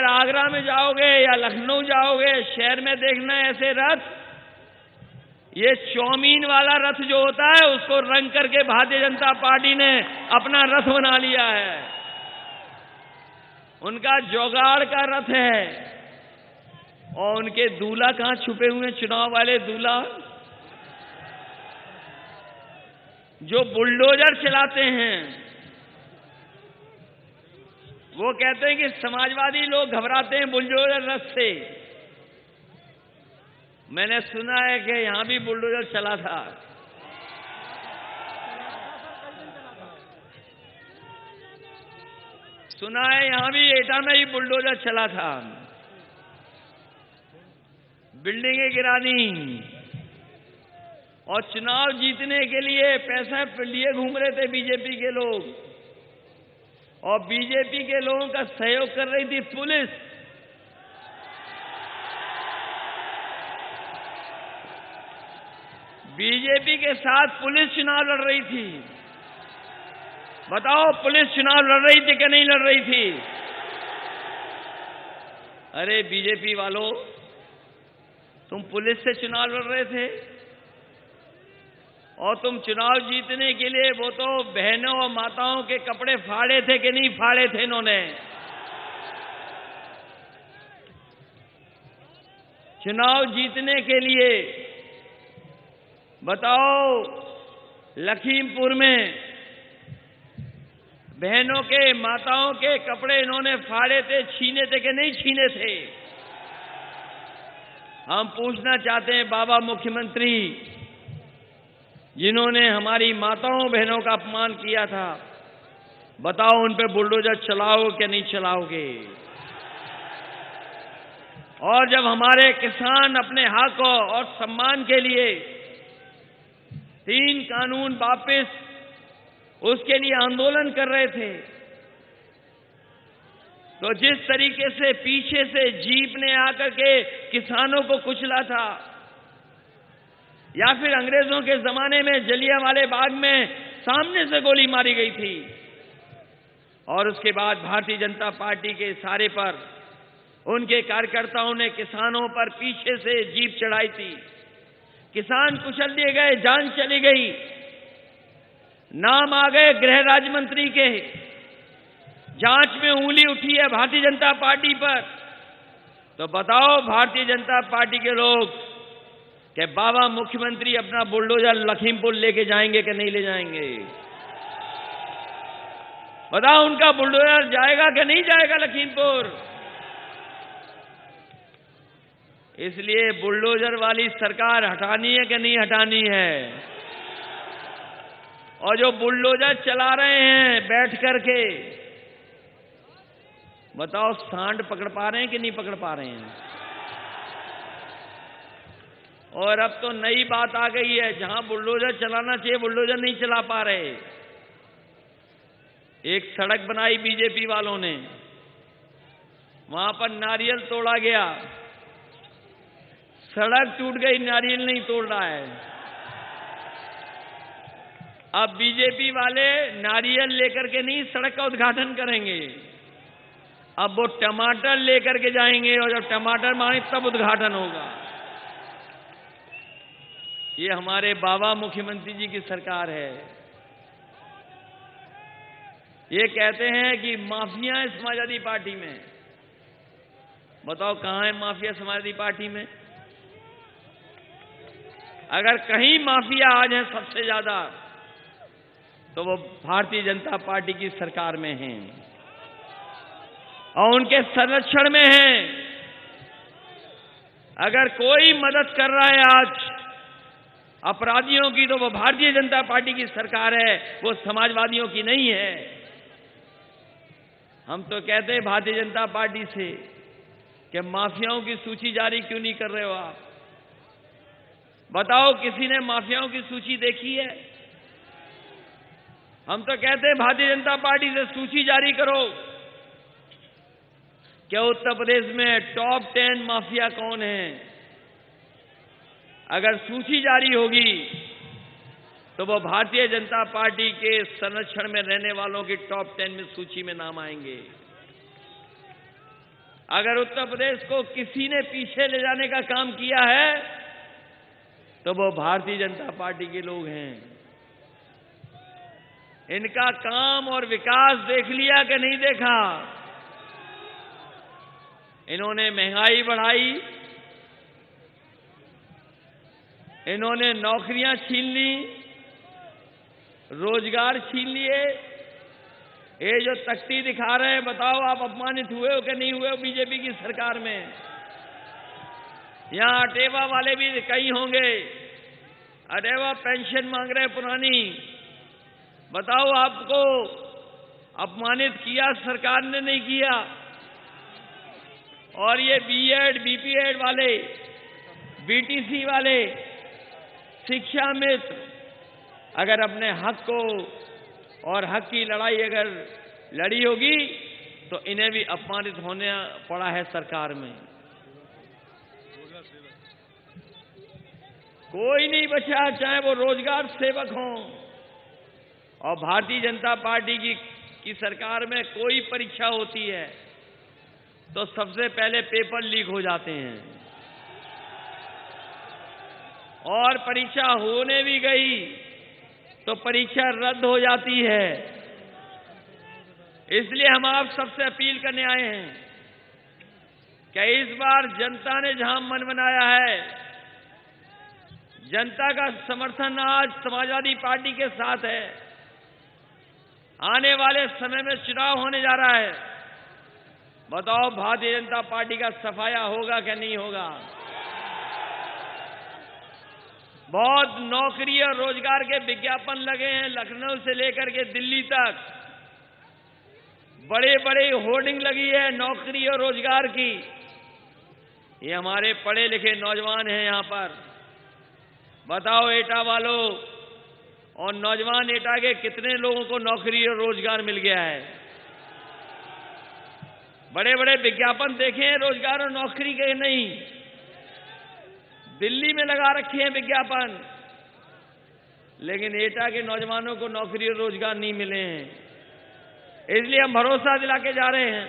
अगर आगरा में जाओगे या लखनऊ जाओगे, शहर में देखना ऐसे रथ, ये चौमीन वाला रथ जो होता है उसको रंग करके भारतीय जनता पार्टी ने अपना रथ बना लिया है। उनका जुगाड़ का रथ है। और उनके दूल्हा कहां छुपे हुए हैं? चुनाव वाले दूल्हा जो बुलडोजर चलाते हैं। वो कहते हैं कि समाजवादी लोग घबराते हैं बुलडोजर रथ से। मैंने सुना है कि यहां भी बुलडोजर चला था। सुना है यहां भी एटा में ही बुलडोजर चला था, बिल्डिंगें गिरा दी। और चुनाव जीतने के लिए पैसे लिए घूम रहे थे बीजेपी के लोग, और बीजेपी के लोगों का सहयोग कर रही थी पुलिस। बीजेपी के साथ पुलिस चुनाव लड़ रही थी। बताओ, पुलिस चुनाव लड़ रही थी कि नहीं लड़ रही थी? अरे बीजेपी वालों, तुम पुलिस से चुनाव लड़ रहे थे और तुम चुनाव जीतने के लिए वो तो बहनों और माताओं के कपड़े फाड़े थे कि नहीं फाड़े थे इन्होंने? चुनाव जीतने के लिए बताओ, लखीमपुर में बहनों के माताओं के कपड़े इन्होंने फाड़े थे, छीने थे कि नहीं छीने थे? हम पूछना चाहते हैं बाबा मुख्यमंत्री, जिन्होंने हमारी माताओं बहनों का अपमान किया था, बताओ उन पे बुलडोजर चलाओगे कि नहीं चलाओगे? और जब हमारे किसान अपने हक और सम्मान के लिए 3 कानून वापस उसके लिए आंदोलन कर रहे थे, तो जिस तरीके से पीछे से जीप ने आकर के किसानों को कुचला था, या फिर अंग्रेजों के जमाने में जलियांवाले बाग में सामने से गोली मारी गई थी, और उसके बाद भारतीय जनता पार्टी के इशारे पर उनके कार्यकर्ताओं ने किसानों पर पीछे से जीप चढ़ाई थी, किसान कुचल दिए गए, जान चली गई, नाम आ गए गृह राज्य मंत्री के, जांच में उंगली उठी है भारतीय जनता पार्टी पर। तो बताओ भारतीय जनता पार्टी के लोग कि बाबा मुख्यमंत्री अपना बुलडोजर लखीमपुर लेके जाएंगे कि नहीं ले जाएंगे? बताओ, उनका बुलडोजर जाएगा कि नहीं जाएगा लखीमपुर? इसलिए बुलडोजर वाली सरकार हटानी है कि नहीं हटानी है? और जो बुलडोजर चला रहे हैं बैठ करके, बताओ सांड पकड़ पा रहे हैं कि नहीं पकड़ पा रहे हैं? और अब तो नई बात आ गई है, जहां बुलडोजर चलाना चाहिए बुलडोजर नहीं चला पा रहे। एक सड़क बनाई बीजेपी वालों ने, वहां पर नारियल तोड़ा गया, सड़क टूट गई, नारियल नहीं तोड़ रहा है। अब बीजेपी वाले नारियल लेकर के नहीं सड़क का उद्घाटन करेंगे, अब वो टमाटर लेकर के जाएंगे, और जब टमाटर मांगे तब उद्घाटन होगा। ये हमारे बाबा मुख्यमंत्री जी की सरकार है। ये कहते हैं कि माफिया है समाजवादी पार्टी में। बताओ कहां है माफिया समाजवादी पार्टी में? अगर कहीं माफिया आज है सबसे ज्यादा, तो वो भारतीय जनता पार्टी की सरकार में हैं और उनके संरक्षण में हैं। अगर कोई मदद कर रहा है आज अपराधियों की, तो वो भारतीय जनता पार्टी की सरकार है, वो समाजवादियों की नहीं है। हम तो कहते हैं भारतीय जनता पार्टी से कि माफियाओं की सूची जारी क्यों नहीं कर रहे हो आप? बताओ, किसी ने माफियाओं की सूची देखी है? हम तो कहते हैं भारतीय जनता पार्टी से सूची जारी करो। क्या उत्तर प्रदेश में टॉप 10 माफिया कौन है? अगर सूची जारी होगी तो वो भारतीय जनता पार्टी के संरक्षण में रहने वालों की टॉप 10 में सूची में नाम आएंगे। अगर उत्तर प्रदेश को किसी ने पीछे ले जाने का काम किया है तो वो भारतीय जनता पार्टी के लोग हैं। इनका काम और विकास देख लिया कि नहीं देखा? इन्होंने महंगाई बढ़ाई, इन्होंने नौकरियां छीन ली, रोजगार छीन लिए। ये जो तख्ती दिखा रहे हैं, बताओ आप अपमानित हुए हो कि नहीं हुए हो बीजेपी की सरकार में? यहां अटेवा वाले भी कई होंगे, अटेवा पेंशन मांग रहे पुरानी। बताओ आपको अपमानित किया सरकार ने, नहीं किया? और ये बीएड, बीपीएड वाले, बीटीसी वाले, शिक्षा मित्र, अगर अपने हक को और हक की लड़ाई अगर लड़ी होगी तो इन्हें भी अपमानित होने पड़ा है सरकार में। कोई नहीं बचा, चाहे वो रोजगार सेवक हों। और भारतीय जनता पार्टी की सरकार में कोई परीक्षा होती है तो सबसे पहले पेपर लीक हो जाते हैं, और परीक्षा होने भी गई तो परीक्षा रद्द हो जाती है। इसलिए हम आप सबसे अपील करने आए हैं कि इस बार जनता ने जहां मन बनाया है, जनता का समर्थन आज समाजवादी पार्टी के साथ है। आने वाले समय में चुनाव होने जा रहा है, बताओ भारतीय जनता पार्टी का सफाया होगा कि नहीं होगा? बहुत नौकरी और रोजगार के विज्ञापन लगे हैं, लखनऊ से लेकर के दिल्ली तक बड़े बड़े होर्डिंग लगी है नौकरी और रोजगार की। ये हमारे पढ़े लिखे नौजवान हैं यहां पर। बताओ एटा वालों और नौजवान एटा के कितने लोगों को नौकरी और रोजगार मिल गया है? बड़े बड़े विज्ञापन देखे हैं रोजगार और नौकरी के, नहीं दिल्ली में लगा रखे हैं विज्ञापन, लेकिन एटा के नौजवानों को नौकरी और रोजगार नहीं मिले हैं। इसलिए हम भरोसा दिला के जा रहे हैं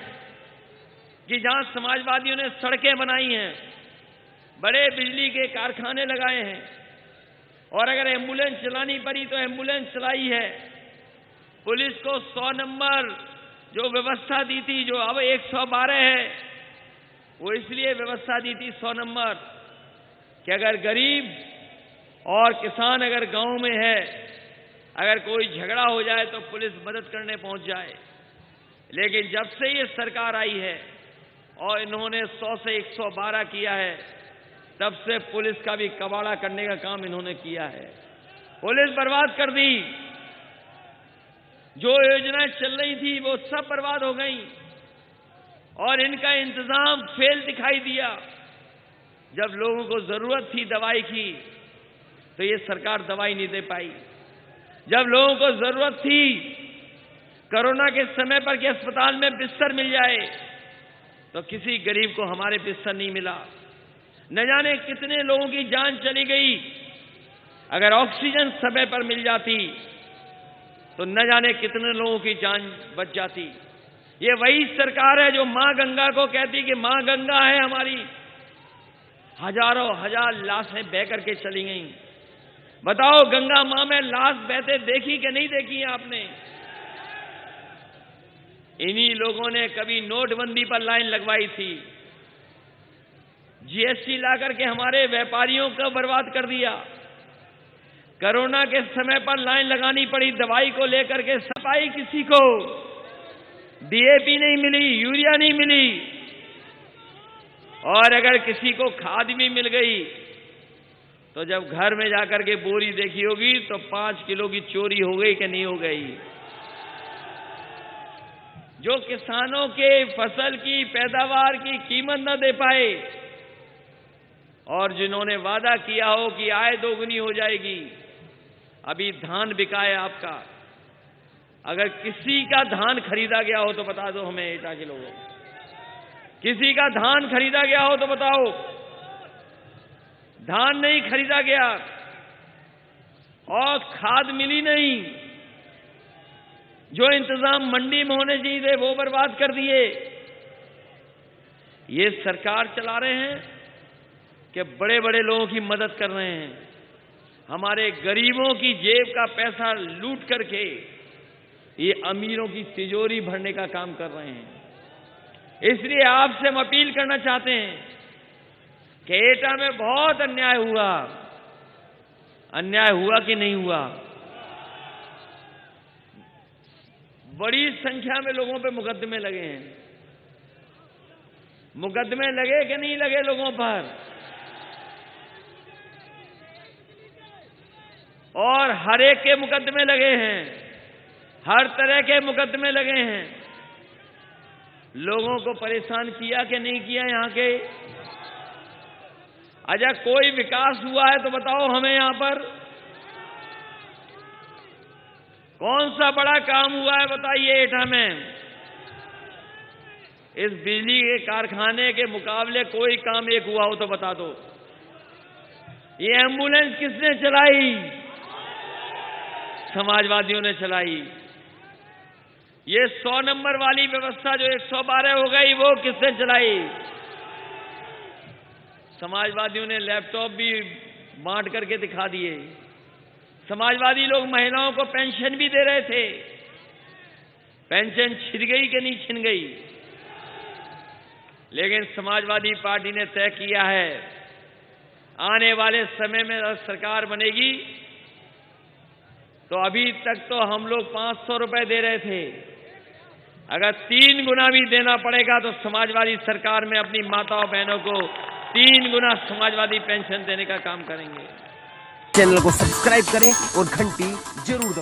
कि जहां समाजवादियों ने सड़कें बनाई हैं, बड़े बिजली के कारखाने लगाए हैं, और अगर एम्बुलेंस चलानी पड़ी तो एम्बुलेंस चलाई है। पुलिस को 100 नंबर जो व्यवस्था दी थी, जो अब 112 है, वो इसलिए व्यवस्था दी थी 100 नंबर कि अगर गरीब और किसान अगर गांव में है, अगर कोई झगड़ा हो जाए तो पुलिस मदद करने पहुंच जाए। लेकिन जब से ये सरकार आई है और इन्होंने 100 से 112 किया है, तब से पुलिस का भी कबाड़ा करने का काम इन्होंने किया है। पुलिस बर्बाद कर दी, जो योजनाएं चल रही थी वो सब बर्बाद हो गई, और इनका इंतजाम फेल दिखाई दिया। जब लोगों को जरूरत थी दवाई की तो ये सरकार दवाई नहीं दे पाई। जब लोगों को जरूरत थी कोरोना के समय पर कि अस्पताल में बिस्तर मिल जाए, तो किसी गरीब को हमारे बिस्तर नहीं मिला। न जाने कितने लोगों की जान चली गई। अगर ऑक्सीजन समय पर मिल जाती तो न जाने कितने लोगों की जान बच जाती। ये वही सरकार है जो मां गंगा को कहती कि मां गंगा है हमारी। हजारों हजार लाशें बह करके चली गईं। बताओ गंगा मां में लाश बहते देखी कि नहीं देखी आपने? इन्हीं लोगों ने कभी नोटबंदी पर लाइन लगवाई थी, जीएसटी लाकर के हमारे व्यापारियों को बर्बाद कर दिया। कोरोना के समय पर लाइन लगानी पड़ी दवाई को लेकर के, सफाई किसी को डीएपी नहीं मिली, यूरिया नहीं मिली, और अगर किसी को खाद भी मिल गई तो जब घर में जाकर के बोरी देखी होगी तो 5 किलो की चोरी हो गई कि नहीं हो गई। जो किसानों के फसल की पैदावार की कीमत न दे पाए, और जिन्होंने वादा किया हो कि आय दोगुनी हो जाएगी, अभी धान बिका है आपका। अगर किसी का धान खरीदा गया हो तो बता दो हमें, एटा के लोगों, किसी का धान खरीदा गया हो तो बताओ। धान नहीं खरीदा गया और खाद मिली नहीं। जो इंतजाम मंडी में होने चाहिए थे वो बर्बाद कर दिए। ये सरकार चला रहे हैं कि बड़े बड़े लोगों की मदद कर रहे हैं, हमारे गरीबों की जेब का पैसा लूट करके ये अमीरों की तिजोरी भरने का काम कर रहे हैं। इसलिए आपसे हम अपील करना चाहते हैं कि एटा में बहुत अन्याय हुआ। अन्याय हुआ कि नहीं हुआ? बड़ी संख्या में लोगों पे मुकदमे लगे हैं। मुकदमे लगे कि नहीं लगे लोगों पर? और हर एक के मुकदमे लगे हैं, हर तरह के मुकदमे लगे हैं। लोगों को परेशान किया कि नहीं किया यहां के? अच्छा, कोई विकास हुआ है तो बताओ हमें। यहां पर कौन सा बड़ा काम हुआ है बताइए एटा में? इस बिजली के कारखाने के मुकाबले कोई काम एक हुआ हो तो बता दो। ये एम्बुलेंस किसने चलाई? समाजवादियों ने चलाई। ये 100 नंबर वाली व्यवस्था जो 112 हो गई, वो किसने चलाई? समाजवादियों ने लैपटॉप भी बांट करके दिखा दिए। समाजवादी लोग महिलाओं को पेंशन भी दे रहे थे। पेंशन छिन गई कि नहीं छिन गई? लेकिन समाजवादी पार्टी ने तय किया है, आने वाले समय में अगर सरकार बनेगी तो अभी तक तो हम लोग 500 रुपए दे रहे थे, अगर 3 गुना भी देना पड़ेगा तो समाजवादी सरकार में अपनी माताओं बहनों को 3 गुना समाजवादी पेंशन देने का काम करेंगे। चैनल को सब्सक्राइब करें और घंटी जरूर दबाएं।